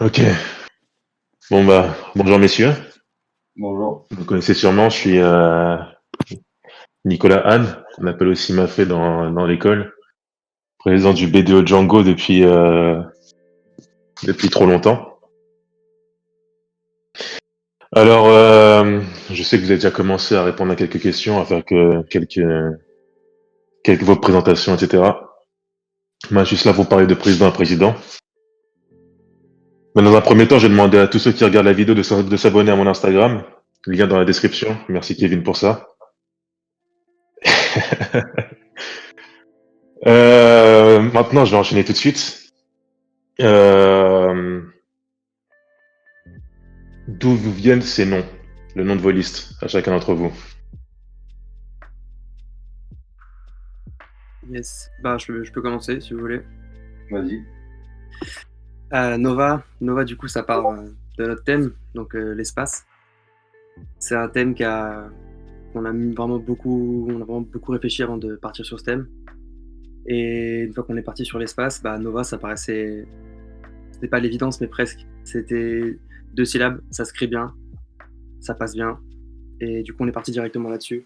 Ok. Bonjour messieurs. Bonjour. Vous me connaissez sûrement, je suis Nicolas Hahn, qu'on appelle aussi Mafé dans l'école, président du BDO Django depuis trop longtemps. Alors, je sais que vous avez déjà commencé à répondre à quelques questions, à faire quelques vos présentations, etc. Moi, je suis là pour parler de président à président. Mais dans un premier temps, j'ai demandé à tous ceux qui regardent la vidéo de s'abonner à mon Instagram. Lien dans la description. Merci Kevin pour ça. Maintenant, je vais enchaîner tout de suite. Euh, D'où vous viennent ces noms, le nom de vos listes, à chacun d'entre vous. Yes. Bah, je peux commencer si vous voulez. Vas-y. Nova, du coup, ça part de notre thème, donc l'espace. C'est un thème on a vraiment beaucoup réfléchi avant de partir sur ce thème. Et une fois qu'on est parti sur l'espace, bah, Nova, ça paraissait, c'était pas l'évidence, mais presque. C'était 2 syllabes, ça se crée bien, ça passe bien. Et du coup, on est parti directement là-dessus.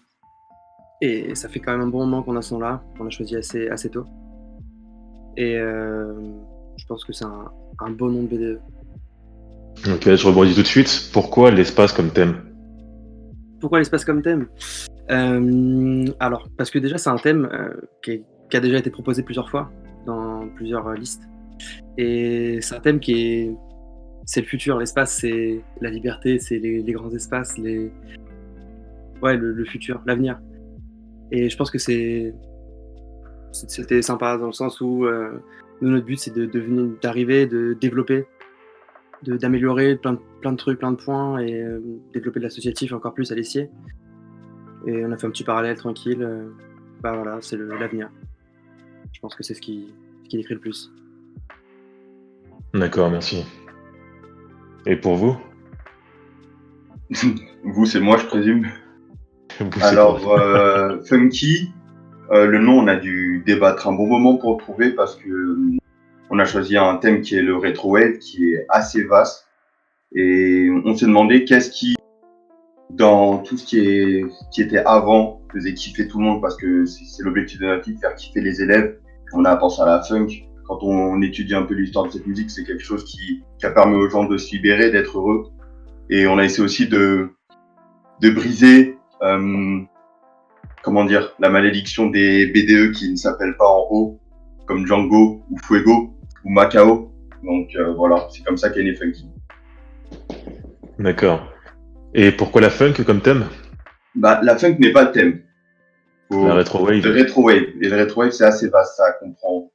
Et ça fait quand même un bon moment qu'on a ce nom-là, qu'on a choisi assez tôt. Et je pense que c'est un beau nom de BDE. Ok, je rebondis tout de suite. Pourquoi l'espace comme thème? Pourquoi l'espace comme thème? Alors, parce que déjà, c'est un thème qui a déjà été proposé plusieurs fois dans plusieurs listes. Et c'est un thème c'est le futur. L'espace, c'est la liberté, c'est les grands espaces, ouais, le futur, l'avenir. Et je pense que c'était sympa dans le sens où nous, notre but, c'est d'arriver, de développer, d'améliorer plein de trucs, plein de points et développer de l'associatif encore plus à l'essier. Et on a fait un petit parallèle tranquille. Bah voilà, c'est l'avenir. Je pense que c'est ce qui décrit le plus. D'accord, merci. Et pour vous? Vous, c'est moi, je présume. Vous, c'est Alors, quoi? Funky, le nom, on a dû débattre un bon moment pour le trouver parce que on a choisi un thème qui est le retrowave, qui est assez vaste. Et on s'est demandé qu'est-ce qui, dans tout ce qui était avant, faisait kiffer tout le monde parce que c'est l'objectif de notre livre, faire kiffer les élèves. On a pensé à la funk. Quand on étudie un peu l'histoire de cette musique, c'est quelque chose qui a permis aux gens de se libérer, d'être heureux. Et on a essayé aussi de briser, comment dire, la malédiction des BDE qui ne s'appellent pas en haut, comme Django ou Fuego ou Macao. Donc voilà, c'est comme ça qu'est né Funky. D'accord. Et pourquoi la funk comme thème? Bah, la funk n'est pas le thème. La Le rétro-wave. retrowave. Et le retrowave, c'est assez vaste, ça comprend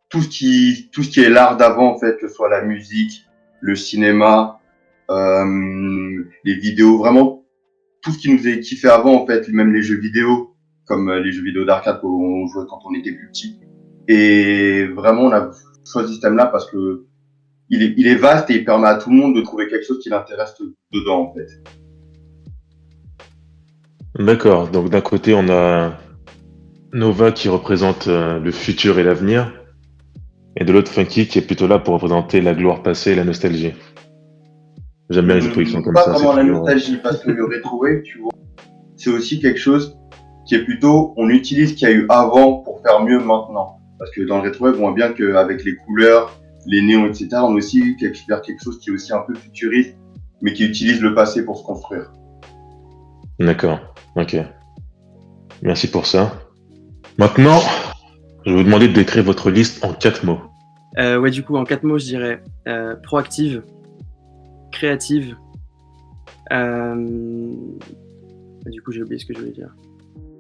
tout ce qui est l'art d'avant, en fait, que ce soit la musique, le cinéma, les vidéos, vraiment tout ce qui nous est kiffé avant, en fait, même les jeux vidéo, comme les jeux vidéo d'arcade qu'on jouait quand on était plus petit. Et vraiment, on a choisi ce thème-là parce que il est vaste et il permet à tout le monde de trouver quelque chose qui l'intéresse dedans, en fait. D'accord. Donc d'un côté, on a Nova qui représente le futur et l'avenir, et de l'autre Funky qui est plutôt là pour représenter la gloire passée et la nostalgie. J'aime bien les expositions comme Pas ça, c'est vraiment la toujours. nostalgie, parce que le retrowave, tu vois, c'est aussi quelque chose qui est plutôt, on utilise ce qu'il y a eu avant pour faire mieux maintenant. Parce que dans le retrowave, on voit bien qu'avec les couleurs, les néons, etc., on est aussi vers quelque chose qui est aussi un peu futuriste, mais qui utilise le passé pour se construire. D'accord. Ok. Merci pour ça. Maintenant, je vais vous demander de décrire votre liste en 4 mots. Ouais, du coup, en 4 mots, je dirais proactive, créative. Du coup, j'ai oublié ce que je voulais dire.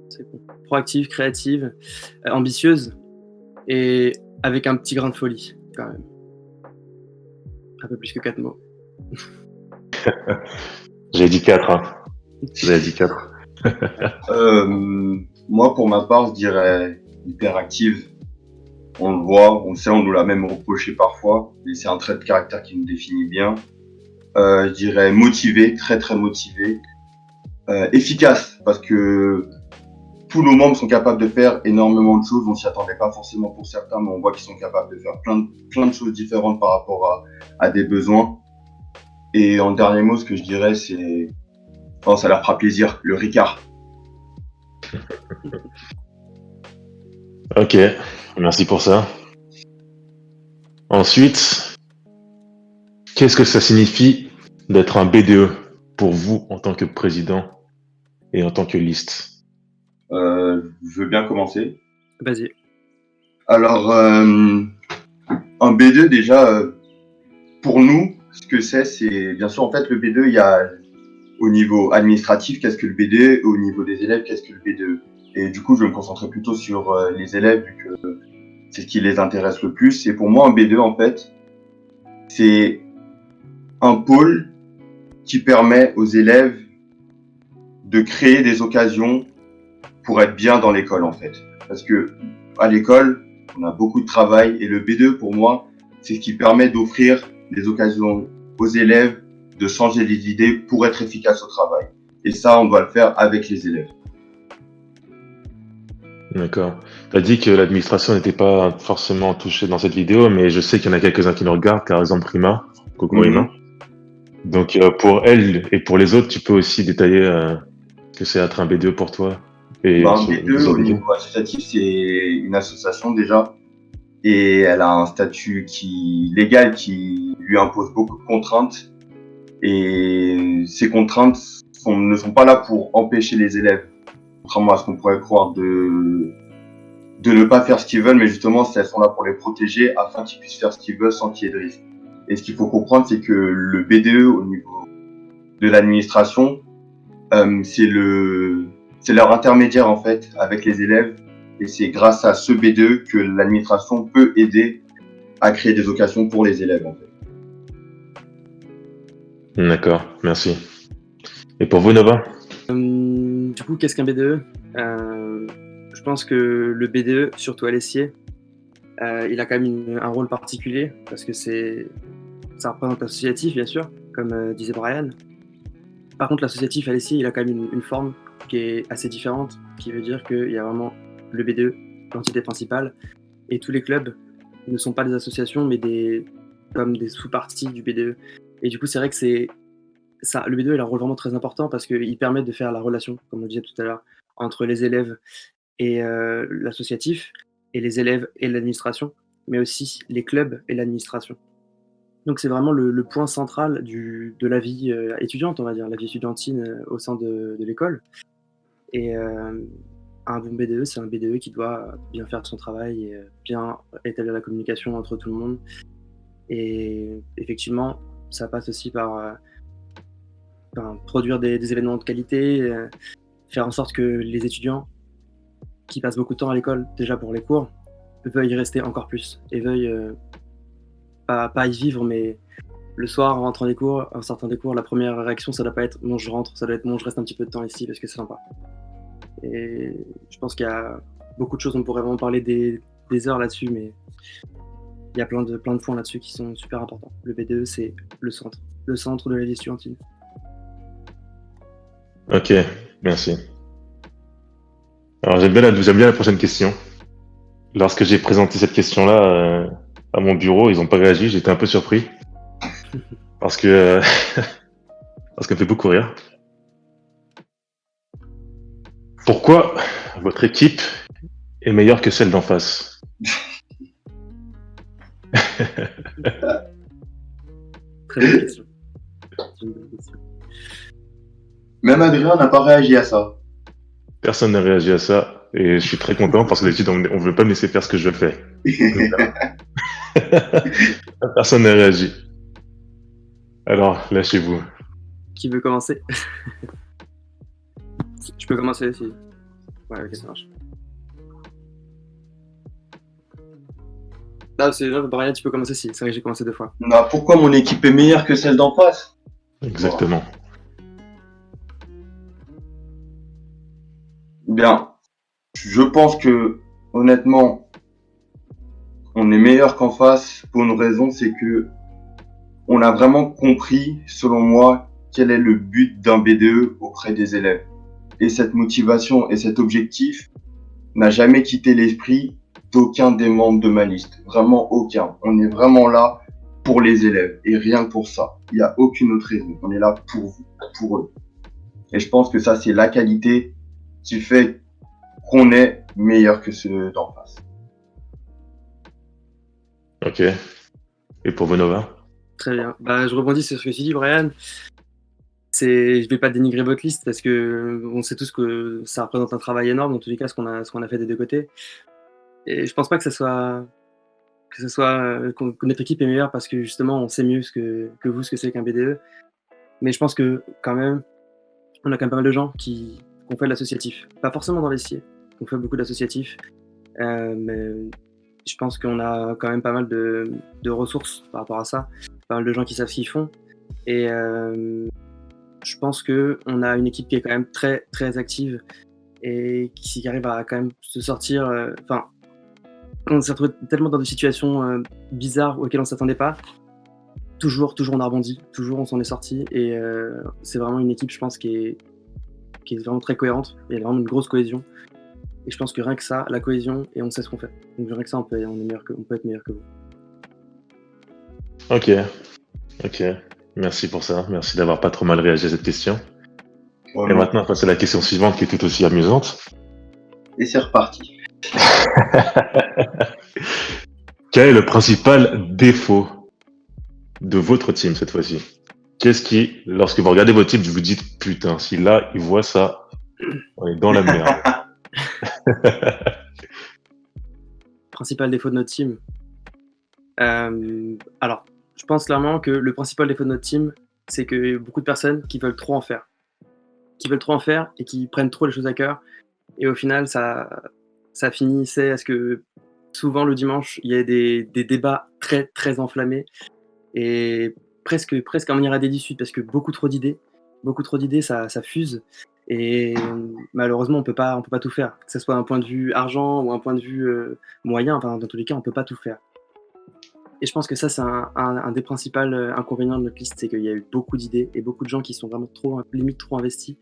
C'est bon. Proactive, créative, ambitieuse et avec un petit grain de folie, quand même. Un peu plus que 4 mots. J'ai dit 4, hein. Vous avez dit 4. Moi, pour ma part, je dirais hyperactive. On le voit, on le sait, on nous l'a même reproché parfois, mais c'est un trait de caractère qui nous définit bien. Je dirais motivé, très très motivé. Efficace, parce que tous nos membres sont capables de faire énormément de choses. On s'y attendait pas forcément pour certains, mais on voit qu'ils sont capables de faire plein de choses différentes par rapport à des besoins. Et en dernier mot, ce que je dirais, c'est, oh, ça leur fera plaisir, le Ricard. Ok, merci pour ça. Ensuite, qu'est-ce que ça signifie d'être un BDE pour vous en tant que président et en tant que liste? Je veux bien commencer. Vas-y. Alors, un B2 déjà, pour nous, ce que c'est bien sûr en fait le B2, il y a au niveau administratif, qu'est-ce que le B2, et au niveau des élèves, qu'est-ce que le B2. Et du coup, je vais me concentrer plutôt sur les élèves vu que c'est ce qui les intéresse le plus. Et pour moi, un B2 en fait, c'est un pôle qui permet aux élèves de créer des occasions pour être bien dans l'école en fait. Parce que à l'école, on a beaucoup de travail et le B2 pour moi, c'est ce qui permet d'offrir des occasions aux élèves de changer les idées pour être efficace au travail. Et ça, on doit le faire avec les élèves. D'accord. Tu as dit que l'administration n'était pas forcément touchée dans cette vidéo, mais je sais qu'il y en a quelques-uns qui nous regardent, par exemple Rima. Coucou Rima. Donc pour elle et pour les autres, tu peux aussi détailler que c'est être un B2 pour toi. Et Un B2 au niveau associatif, c'est une association déjà. Et elle a un statut légal qui lui impose beaucoup de contraintes. Et ces contraintes ne sont pas là pour empêcher les élèves, contrairement à ce qu'on pourrait croire, de ne pas faire ce qu'ils veulent, mais justement, elles sont là pour les protéger afin qu'ils puissent faire ce qu'ils veulent sans qu'il y ait de risque. Et ce qu'il faut comprendre, c'est que le BDE au niveau de l'administration, c'est leur intermédiaire en fait avec les élèves. Et c'est grâce à ce B2 que l'administration peut aider à créer des occasions pour les élèves en fait. D'accord, merci. Et pour vous, Nova? Du coup, qu'est-ce qu'un BDE? Je pense que le BDE, surtout à l'ESSIE, il a quand même un rôle particulier parce que ça représente l'associatif, bien sûr, comme disait Brian. Par contre, l'associatif à l'ESSIE, il a quand même une forme qui est assez différente, qui veut dire qu'il y a vraiment le BDE, l'entité principale, et tous les clubs ne sont pas des associations, mais comme des sous-parties du BDE. Et du coup, c'est vrai que le BDE il a un rôle vraiment très important parce qu'il permet de faire la relation, comme on disait tout à l'heure, entre les élèves et l'associatif, et les élèves et l'administration, mais aussi les clubs et l'administration. Donc c'est vraiment le point central de la vie étudiante, on va dire, la vie étudiantine au sein de l'école. Et un bon BDE, c'est un BDE qui doit bien faire son travail et bien établir la communication entre tout le monde. Et effectivement, ça passe aussi par produire des événements de qualité, faire en sorte que les étudiants qui passent beaucoup de temps à l'école, déjà pour les cours, veuillent y rester encore plus et veuillent pas y vivre, mais le soir, en rentrant des cours, en sortant des cours, la première réaction, ça doit pas être « bon, je rentre », ça doit être « bon, je reste un petit peu de temps ici parce que c'est sympa ». Et je pense qu'il y a beaucoup de choses, on pourrait vraiment parler des heures là-dessus, mais il y a plein de points là-dessus qui sont super importants. Le BDE, c'est le centre de la vie étudiantine. Ok, merci. Alors j'aime bien la prochaine question. Lorsque j'ai présenté cette question-là à mon bureau, ils n'ont pas réagi, j'étais un peu surpris. Parce qu'elle me fait beaucoup rire. Pourquoi votre équipe est meilleure que celle d'en face? Très bonne question. Même Adrien n'a pas réagi à ça. Personne n'a réagi à ça et je suis très content parce que d'habitude on ne veut pas me laisser faire ce que je fais. Personne n'a réagi. Alors, lâchez-vous. Qui veut commencer? Je peux commencer aussi. Ouais, ok, ça marche. Non, Brian, tu peux commencer si. C'est vrai que j'ai commencé 2 fois. Bah, pourquoi mon équipe est meilleure que celle d'en face? Exactement. Bien. Je pense que, honnêtement, on est meilleur qu'en face pour une raison, c'est que on a vraiment compris, selon moi, quel est le but d'un BDE auprès des élèves. et cette motivation et cet objectif n'a jamais quitté l'esprit d'aucun des membres de ma liste. Vraiment aucun. On est vraiment là pour les élèves et rien que pour ça. Il n'y a aucune autre raison. On est là pour vous, pour eux. Et je pense que ça, c'est la qualité qui fait qu'on est meilleur que ceux d'en face. Ok. Et pour vous, Nova? Très bien. Je rebondis sur ce que tu dis, Brian. Je vais pas dénigrer votre liste parce que on sait tous que ça représente un travail énorme dans tous les cas ce qu'on a fait des deux côtés. Et je pense pas que que notre équipe est meilleure parce que justement on sait mieux que vous ce que c'est qu'un BDE. Mais je pense que quand même on a quand même pas mal de gens qui ont fait de l'associatif. Pas forcément dans les CIE, on fait beaucoup d'associatifs. Mais je pense qu'on a quand même pas mal de ressources par rapport à ça. Pas mal de gens qui savent ce qu'ils font. Et je pense qu'on a une équipe qui est quand même très, très active et qui arrive à quand même se sortir. On s'est retrouvé tellement dans des situations bizarres auxquelles on ne s'attendait pas. Toujours on a rebondi, toujours on s'en est sorti. Et c'est vraiment une équipe, je pense, qui est vraiment très cohérente. Il y a vraiment une grosse cohésion. Et je pense que rien que ça, la cohésion, et on sait ce qu'on fait. Donc rien que ça, on peut être meilleur que vous. Ok. Merci pour ça. Merci d'avoir pas trop mal réagi à cette question. Oh, et maintenant, on passe à la question suivante qui est tout aussi amusante. Et c'est reparti. Quel est le principal défaut de votre team cette fois-ci? Qu'est-ce qui, lorsque vous regardez votre team, vous vous dites putain, si là, il voit ça, on est dans la merde. Principal défaut de notre team. Alors, je pense clairement que le principal défaut de notre team, c'est que beaucoup de personnes qui veulent trop en faire. Et qui prennent trop les choses à cœur. Et au final, ça finissait à ce que souvent le dimanche, il y ait des débats très, très enflammés. Et presque en venir à des disputes parce que beaucoup trop d'idées, ça fuse. Et malheureusement, on peut pas tout faire. Que ce soit un point de vue argent ou un point de vue moyen, enfin, dans tous les cas, on peut pas tout faire. Et je pense que ça, c'est un des principaux inconvénients de notre liste, c'est qu'il y a eu beaucoup d'idées et beaucoup de gens qui sont vraiment limite trop investis.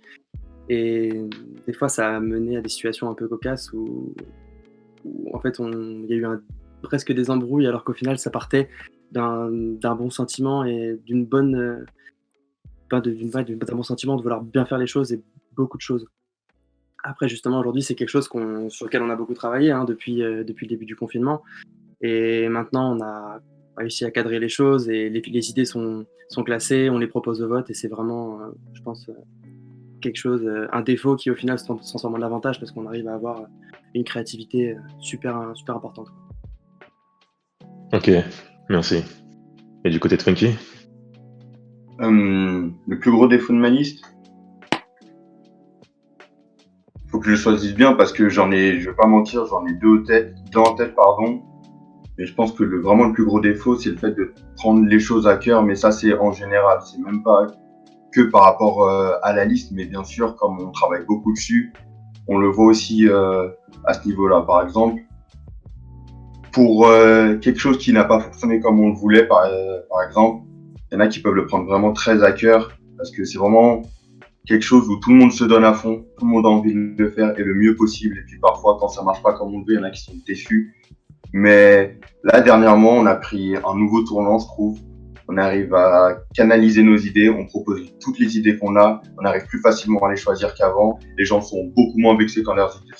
Et des fois, ça a mené à des situations un peu cocasses où en fait, il y a eu presque des embrouilles, alors qu'au final, ça partait d'un bon sentiment et d'un bon sentiment de vouloir bien faire les choses et beaucoup de choses. Après, justement, aujourd'hui, c'est quelque chose sur lequel on a beaucoup travaillé depuis le début du confinement. Et maintenant, on a réussi à cadrer les choses et les idées sont classées, on les propose au vote et c'est vraiment, je pense, quelque chose, un défaut qui au final se transforme en avantage parce qu'on arrive à avoir une créativité super importante. Ok, merci. Et du côté de Funky? Le plus gros défaut de ma liste, faut que je le choisisse bien parce que je vais pas mentir, j'en ai deux en tête, pardon. Mais je pense que vraiment le plus gros défaut, c'est le fait de prendre les choses à cœur, mais ça c'est en général, c'est même pas que par rapport à la liste, mais bien sûr, comme on travaille beaucoup dessus, on le voit aussi à ce niveau-là. Par exemple, pour quelque chose qui n'a pas fonctionné comme on le voulait, par exemple, il y en a qui peuvent le prendre vraiment très à cœur, parce que c'est vraiment quelque chose où tout le monde se donne à fond, tout le monde a envie de le faire et le mieux possible. Et puis parfois, quand ça marche pas comme on le veut, il y en a qui sont déçus. Mais là, dernièrement, on a pris un nouveau tournant, je trouve. On arrive à canaliser nos idées, on propose toutes les idées qu'on a, on arrive plus facilement à les choisir qu'avant. Les gens sont beaucoup moins vexés quand leurs idées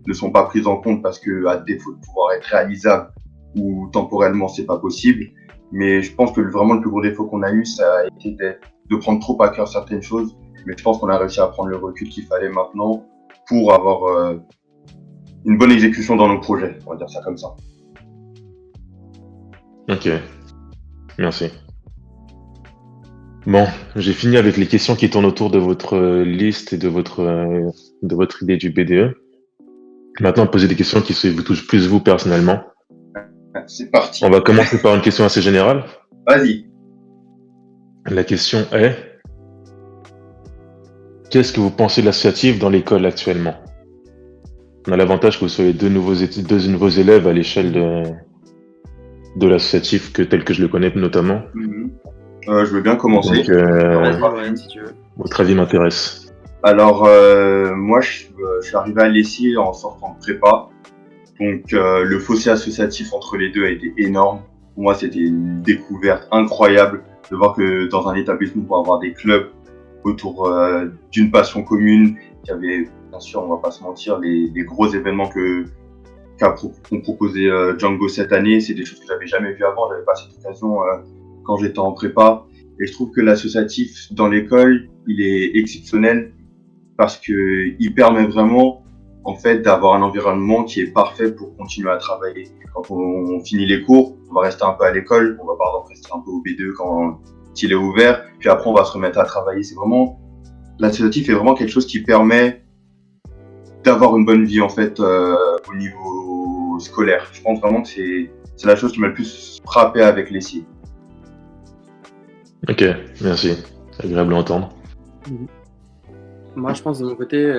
ne sont pas prises en compte parce que, à défaut de pouvoir être réalisables ou temporellement, c'est pas possible. Mais je pense que vraiment le plus gros défaut qu'on a eu, ça a été de prendre trop à cœur certaines choses. Mais je pense qu'on a réussi à prendre le recul qu'il fallait maintenant pour avoir une bonne exécution dans nos projets, on va dire ça comme ça. Ok, merci. Bon, j'ai fini avec les questions qui tournent autour de votre liste et de votre idée du BDE. Maintenant, poser des questions qui vous touchent plus vous personnellement. C'est parti. On va commencer par une question assez générale. Vas-y. La question est: qu'est-ce que vous pensez de l'associatif dans l'école actuellement? On a l'avantage que vous soyez deux nouveaux élèves à l'échelle de l'associatif tel que je le connais notamment. Je veux bien commencer. Donc, Vas-y, Brian, si tu veux. Votre avis m'intéresse. Alors, moi, je suis arrivé à l'ESSI en sortant de prépa. Donc, le fossé associatif entre les deux a été énorme. Pour moi, c'était une découverte incroyable de voir que dans un établissement, on peut avoir des clubs autour d'une passion commune. Il y avait, bien sûr, on va pas se mentir, les gros événements qu'ont proposé Django cette année. C'est des choses que j'avais jamais vues avant. J'avais pas cette occasion quand j'étais en prépa. Et je trouve que l'associatif dans l'école, il est exceptionnel parce que il permet vraiment, en fait, d'avoir un environnement qui est parfait pour continuer à travailler. Quand on finit les cours, on va rester un peu à l'école, on va par exemple rester un peu au B2 quand il est ouvert, puis après on va se remettre à travailler. C'est vraiment, l'associatif est vraiment quelque chose qui permet d'avoir une bonne vie, en fait, au niveau scolaire. Je pense vraiment que c'est la chose qui m'a le plus frappé avec les CI. Ok, merci. C'est agréable à entendre. Moi, je pense de mon côté,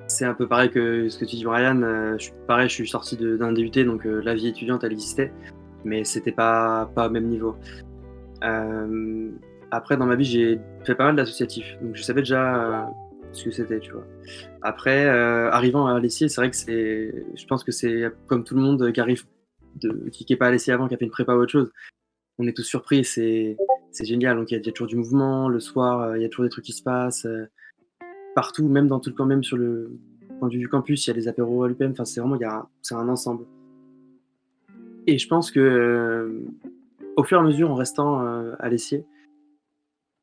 c'est un peu pareil que ce que tu dis, Brian. Je suis sorti d'un DUT, donc la vie étudiante, elle existait, mais c'était pas au même niveau. Après, dans ma vie, j'ai fait pas mal d'associatifs, donc je savais déjà ce que c'était, tu vois. Après, arrivant à l'ESSI, c'est vrai que je pense que c'est comme tout le monde qui arrive, qui n'est pas à l'ESSI avant, qui a fait une prépa ou autre chose. On est tous surpris, c'est génial. Donc il y a toujours du mouvement, le soir, il y a toujours des trucs qui se passent. Partout, même dans tout le camp, même sur le point de vue du campus, il y a des apéros à l'UPM. Enfin, c'est vraiment, c'est un ensemble. Et je pense que au fur et à mesure, en restant à l'ESSI,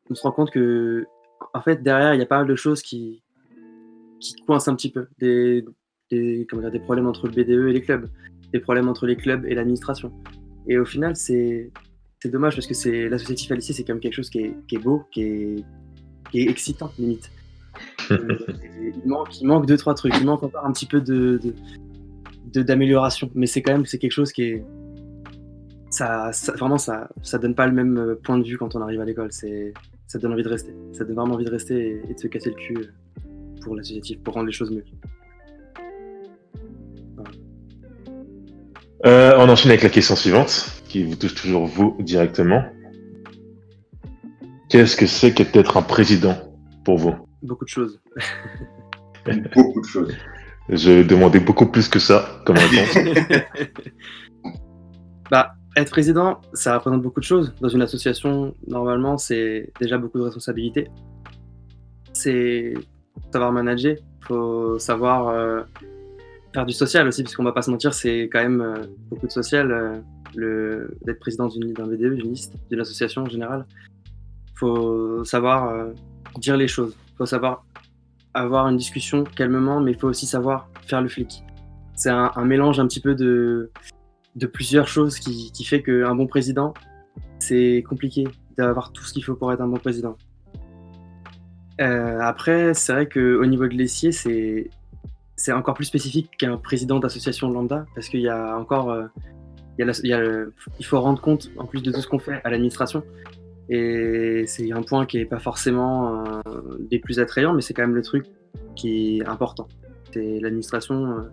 on se rend compte que, en fait, derrière, il y a pas mal de choses qui coincent un petit peu. Des problèmes entre le BDE et les clubs, des problèmes entre les clubs et l'administration. Et au final, c'est dommage parce que l'associatif à l'ESSI, c'est quand même quelque chose qui est beau, qui est excitant, limite. Il manque 2-3 trucs. Il manque encore un petit peu d'amélioration. Mais c'est quelque chose qui est. Vraiment, ça donne pas le même point de vue quand on arrive à l'école. Ça donne envie de rester. Ça donne vraiment envie de rester et de se casser le cul pour l'associatif, pour rendre les choses mieux. Voilà. On enchaîne avec la question suivante, qui vous touche toujours vous directement. Qu'est-ce que c'est qu'être un président pour vous? Beaucoup de choses. Beaucoup de choses. Je demandais beaucoup plus que ça comme réponse. Être président, ça représente beaucoup de choses. Dans une association, normalement, c'est déjà beaucoup de responsabilités. C'est savoir manager, il faut savoir faire du social aussi, parce qu'on va pas se mentir, c'est quand même beaucoup de social, d'être président d'un BDE, d'une liste, d'une association en général. Il faut savoir dire les choses, il faut savoir avoir une discussion calmement, mais il faut aussi savoir faire le flic. C'est un mélange un petit peu de plusieurs choses qui fait qu'un bon président, c'est compliqué d'avoir tout ce qu'il faut pour être un bon président. Après, c'est vrai qu'au niveau de l'ESSIE, c'est encore plus spécifique qu'un président d'association lambda, parce qu'il y a encore, il faut rendre compte, en plus de tout ce qu'on fait, à l'administration. Et c'est un point qui n'est pas forcément des plus attrayants, mais c'est quand même le truc qui est important. C'est l'administration.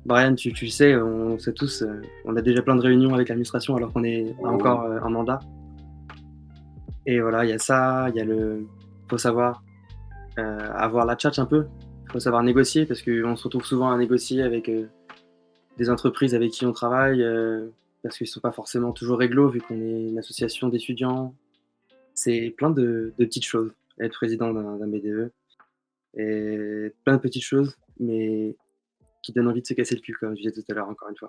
Brian, tu le sais, on sait tous, on a déjà plein de réunions avec l'administration alors qu'on est encore en mandat. Et voilà, il y a ça, faut savoir avoir la tchatche un peu, il faut savoir négocier parce qu'on se retrouve souvent à négocier avec des entreprises avec qui on travaille parce qu'ils ne sont pas forcément toujours réglo vu qu'on est une association d'étudiants. C'est plein de petites choses, être président d'un BDE. Et plein de petites choses, mais qui donnent envie de se casser le cul, comme je disais tout à l'heure, encore une fois.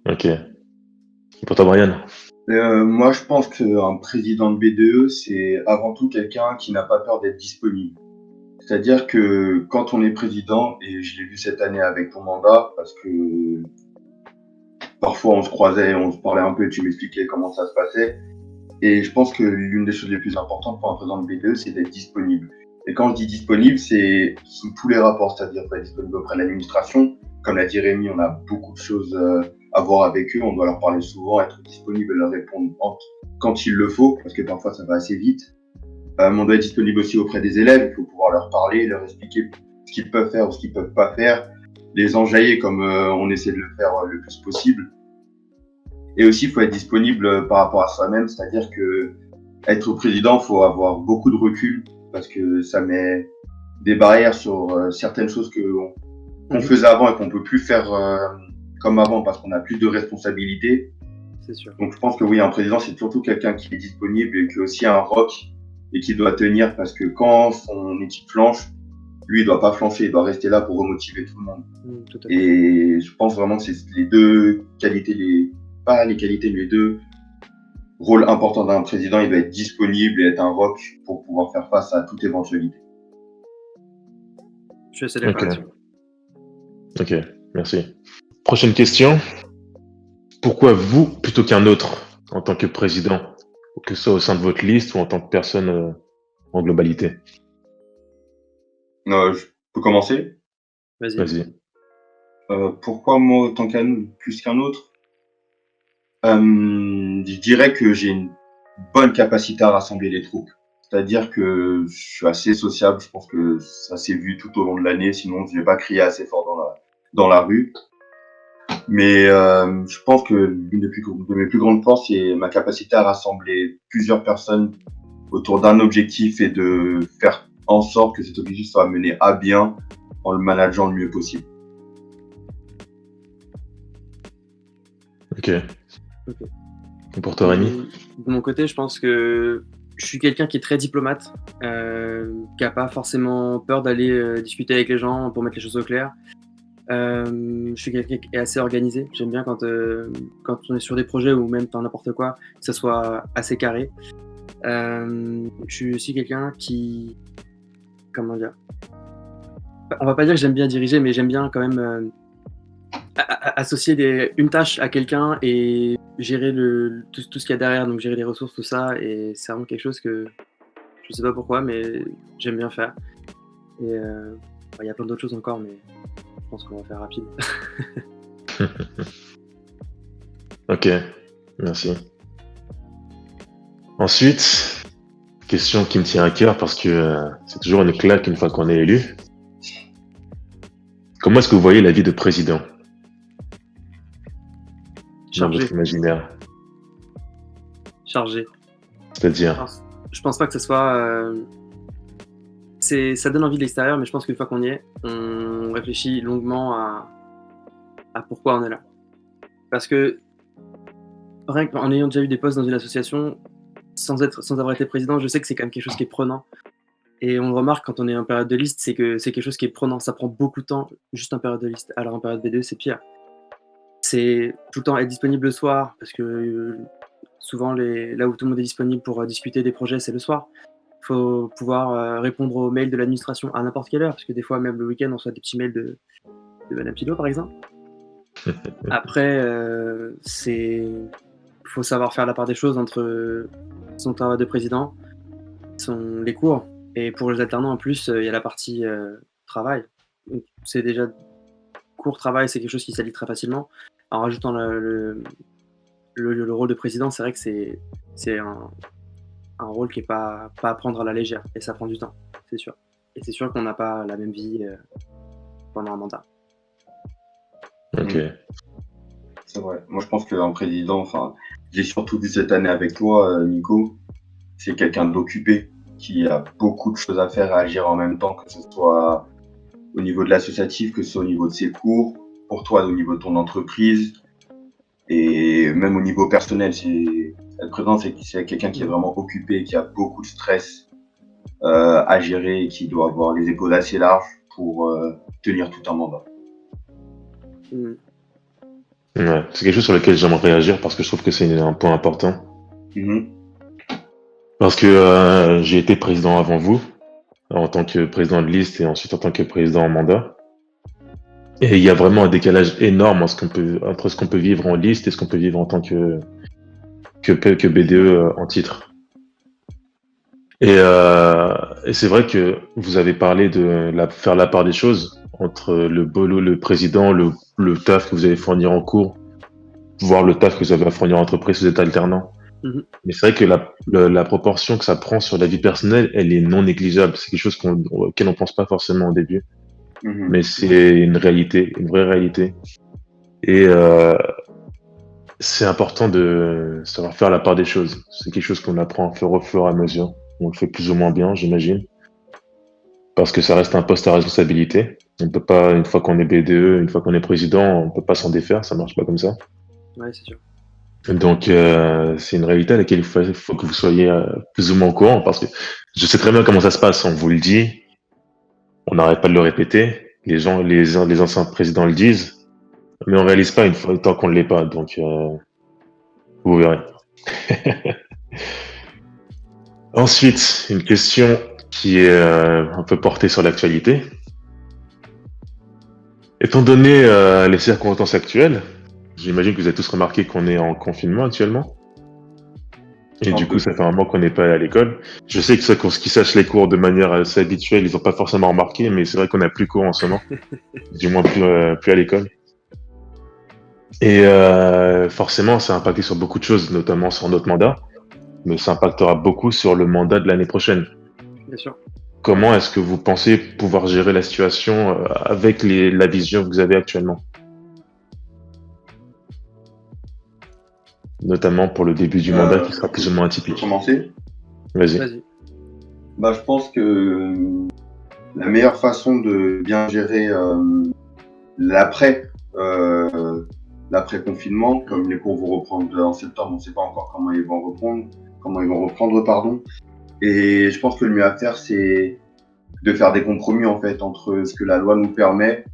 Ok. Et pour toi, Brian? Moi, je pense qu'un président de BDE, c'est avant tout quelqu'un qui n'a pas peur d'être disponible. C'est-à-dire que quand on est président, et je l'ai vu cette année avec ton mandat, parce que parfois on se croisait, on se parlait un peu et tu m'expliquais comment ça se passait. Et je pense que l'une des choses les plus importantes pour un président de BDE, c'est d'être disponible. Et quand je dis disponible, c'est sous tous les rapports, c'est-à-dire être disponible auprès de l'administration. Comme l'a dit Rémi, on a beaucoup de choses à voir avec eux, on doit leur parler souvent, être disponible et leur répondre quand il le faut, parce que parfois ça va assez vite. On doit être disponible aussi auprès des élèves, il faut pouvoir leur parler, leur expliquer ce qu'ils peuvent faire ou ce qu'ils peuvent pas faire, les enjailler comme on essaie de le faire le plus possible. Et aussi, il faut être disponible par rapport à soi-même, c'est-à-dire que être président, faut avoir beaucoup de recul parce que ça met des barrières sur certaines choses qu'on faisait avant et qu'on peut plus faire comme avant parce qu'on a plus de responsabilités. C'est sûr. Donc je pense que oui, un président, c'est surtout quelqu'un qui est disponible et qui est aussi un rock et qui doit tenir parce que quand son équipe flanche, lui, il doit pas flancher, il doit rester là pour remotiver tout le monde. Tout à fait. Et je pense vraiment que c'est les deux qualités, pas les qualités, mais les deux rôles importants d'un président. Il doit être disponible et être un rock pour pouvoir faire face à toute éventualité. Je suis assez d'accord Ok. là-dessus. Ok, merci. Prochaine question. Pourquoi vous plutôt qu'un autre en tant que président, que ce soit au sein de votre liste ou en tant que personne en globalité? Je peux commencer. Vas-y. Vas-y. Pourquoi moi autant plus qu'un autre? Je dirais que j'ai une bonne capacité à rassembler les troupes. C'est-à-dire que je suis assez sociable. Je pense que ça s'est vu tout au long de l'année. Sinon, je vais pas crier assez fort dans la rue. Mais je pense que l'une de mes plus grandes forces, c'est ma capacité à rassembler plusieurs personnes autour d'un objectif et de faire en sorte que cet objectif soit mené à bien en le manageant le mieux possible. Ok. Ok. Et pour toi, Rémi? De mon côté, je pense que je suis quelqu'un qui est très diplomate, qui n'a pas forcément peur d'aller discuter avec les gens pour mettre les choses au clair. Je suis quelqu'un qui est assez organisé. J'aime bien quand on est sur des projets ou même dans n'importe quoi, que ça soit assez carré. Je suis aussi quelqu'un qui... Comment dire? On va pas dire que j'aime bien diriger, mais j'aime bien quand même associer une tâche à quelqu'un et gérer tout ce qu'il y a derrière, donc gérer les ressources, tout ça. Et c'est vraiment quelque chose que je sais pas pourquoi, mais j'aime bien faire. Et il y a plein d'autres choses encore, mais je pense qu'on va faire rapide. Ok, merci. Ensuite, question qui me tient à cœur parce que c'est toujours une claque une fois qu'on est élu. Comment est-ce que vous voyez la vie de président dans Chargé. votre imaginaire? Chargé. C'est-à-dire? Je pense pas que ce soit... ça donne envie de l'extérieur, mais je pense qu'une fois qu'on y est, on réfléchit longuement à pourquoi on est là. Parce que, rien qu'en ayant déjà eu des postes dans une association, sans avoir été président, je sais que c'est quand même quelque chose qui est prenant. Et on le remarque quand on est en période de liste, c'est que c'est quelque chose qui est prenant. Ça prend beaucoup de temps, juste en période de liste. Alors en période B2, c'est pire. C'est tout le temps être disponible le soir, parce que souvent, là où tout le monde est disponible pour discuter des projets, c'est le soir. Il faut pouvoir répondre aux mails de l'administration à n'importe quelle heure, parce que des fois, même le week-end, on reçoit des petits mails de Madame Pilot, par exemple. Après, il faut savoir faire la part des choses entre son travail de président, les cours, et pour les alternants, en plus, il y a la partie travail. Donc, c'est déjà cours-travail, c'est quelque chose qui s'allie très facilement. En rajoutant le rôle de président, c'est vrai que c'est un rôle qui n'est pas à prendre à la légère, et ça prend du temps, c'est sûr. Et c'est sûr qu'on n'a pas la même vie pendant un mandat. Ok. C'est vrai. Moi, je pense qu'un président, j'ai surtout vu cette année avec toi, Nico, c'est quelqu'un d'occupé, qui a beaucoup de choses à faire et à agir en même temps, que ce soit au niveau de l'associatif, que ce soit au niveau de ses cours, pour toi, au niveau de ton entreprise, et même au niveau personnel. Être président, c'est quelqu'un qui est vraiment occupé, qui a beaucoup de stress à gérer et qui doit avoir les épaules assez larges pour tenir tout un mandat. Ouais, c'est quelque chose sur lequel j'aimerais réagir parce que je trouve que c'est un point important. Parce que j'ai été président avant vous, en tant que président de liste et ensuite en tant que président en mandat. Et il y a vraiment un décalage énorme entre ce qu'on peut vivre en liste et ce qu'on peut vivre en tant que BDE en titre. Et c'est vrai que vous avez parlé de faire la part des choses entre le boulot, le président, le taf que vous allez fournir en cours, voire le taf que vous avez à fournir en entreprise si vous êtes alternant. Mais c'est vrai que la proportion que ça prend sur la vie personnelle, elle est non négligeable. C'est quelque chose auquel on pense pas forcément au début. Mais c'est une réalité, une vraie réalité. Et c'est important de savoir faire la part des choses. C'est quelque chose qu'on apprend à faire au fur et à mesure. On le fait plus ou moins bien, j'imagine, parce que ça reste un poste à responsabilité. On peut pas, une fois qu'on est BDE, une fois qu'on est président, on peut pas s'en défaire, ça marche pas comme ça. Ouais, c'est sûr. Donc, c'est une réalité à laquelle il faut que vous soyez plus ou moins au courant, parce que je sais très bien comment ça se passe. On vous le dit, on n'arrête pas de le répéter. Les gens, les anciens présidents le disent, mais on réalise pas une fois tant qu'on ne l'est pas. Donc, vous verrez. Ensuite, une question qui est un peu portée sur l'actualité. Étant donné les circonstances actuelles, j'imagine que vous avez tous remarqué qu'on est en confinement actuellement. Et Un du coup, peu. ça fait un moment qu'on n'est pas allé à l'école. Je sais que ceux qui sachent les cours de manière assez habituelle, ils n'ont pas forcément remarqué, mais c'est vrai qu'on n'a plus cours en ce moment. Du moins plus à l'école. Et forcément, ça a impacté sur beaucoup de choses, notamment sur notre mandat, mais ça impactera beaucoup sur le mandat de l'année prochaine. Bien sûr. Comment est-ce que vous pensez pouvoir gérer la situation avec la vision que vous avez actuellement? Notamment pour le début du mandat qui sera plus ou moins Je peux atypique. commencer. Vas-y. Vas-y. Bah, je pense que la meilleure façon de bien gérer l'après l'après-confinement, comme les cours vont reprendre en septembre, on ne sait pas encore comment ils vont reprendre, pardon. Et je pense que le mieux à faire, c'est de faire des compromis en fait entre ce que la loi nous permet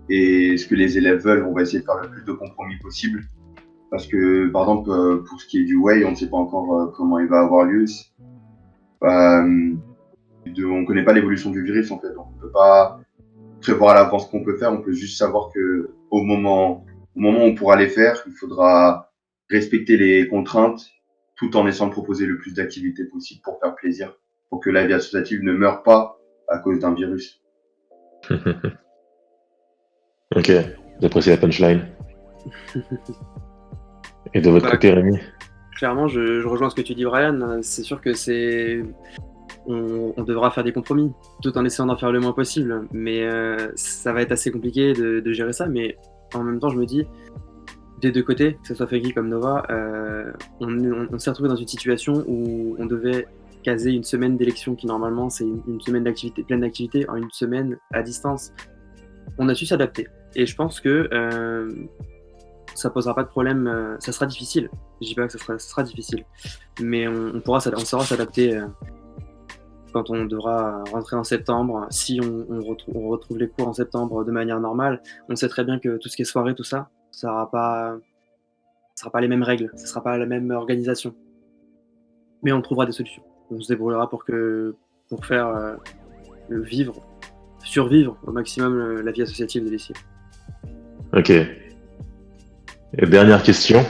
et ce que les élèves veulent. On va essayer de faire le plus de compromis possible. Parce que, par exemple, pour ce qui est du Way, on ne sait pas encore comment il va avoir lieu. On ne connaît pas l'évolution du virus en fait, donc on ne peut pas prévoir à l'avance ce qu'on peut faire. On peut juste savoir que au moment où on pourra les faire, il faudra respecter les contraintes tout en essayant de proposer le plus d'activités possible pour faire plaisir, pour que la vie associative ne meure pas à cause d'un virus. Ok, j'apprécie la punchline. Et de votre Voilà. côté, Rémi? Clairement, je rejoins ce que tu dis, Brian. C'est sûr que on devra faire des compromis, tout en essayant d'en faire le moins possible. Mais ça va être assez compliqué de gérer ça. Mais en même temps, je me dis, des deux côtés, que ce soit Feggy comme Nova, on s'est retrouvé dans une situation où on devait caser une semaine d'élection qui normalement c'est une semaine d'activité, pleine d'activités, en une semaine à distance. On a su s'adapter. Et je pense que ça posera pas de problème. Ça sera difficile. Je dis pas que ça sera difficile, mais on saura s'adapter quand on devra rentrer en septembre. Si on retrouve les cours en septembre de manière normale, on sait très bien que tout ce qui est soirée, tout ça, ça sera pas les mêmes règles, ça sera pas la même organisation. Mais on trouvera des solutions. On se débrouillera pour faire survivre au maximum la vie associative de l'ICI. Ok. Et dernière question,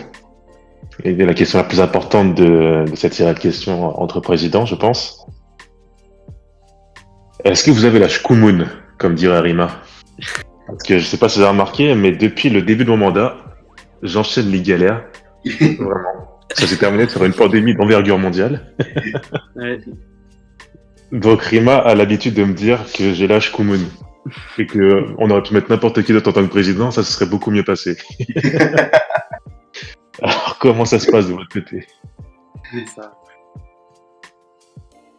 et la question la plus importante de cette série de questions entre présidents, je pense. Est-ce que vous avez la shkumun, comme dirait Rima? Parce que je sais pas si vous avez remarqué, mais depuis le début de mon mandat, j'enchaîne les galères. Vraiment. Ça s'est terminé sur une pandémie d'envergure mondiale. Ouais. Donc Rima a l'habitude de me dire que j'ai la shkumun. Et que on aurait pu mettre n'importe qui d'autre en tant que président, ça se serait beaucoup mieux passé. Alors comment ça se passe de votre côté? Ça.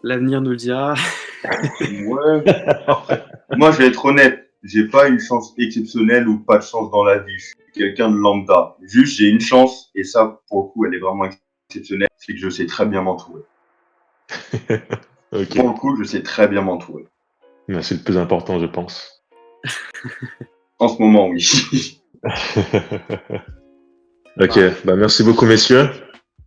L'avenir nous le dira. Ouais. Moi, je vais être honnête. J'ai pas une chance exceptionnelle ou pas de chance dans la vie. Je suis quelqu'un de lambda. Juste, j'ai une chance, et ça, pour le coup, elle est vraiment exceptionnelle. C'est que je sais très bien m'entourer. Ok. Pour le coup, je sais très bien m'entourer. Mais c'est le plus important, je pense. En ce moment, oui. Ok, bah merci beaucoup messieurs.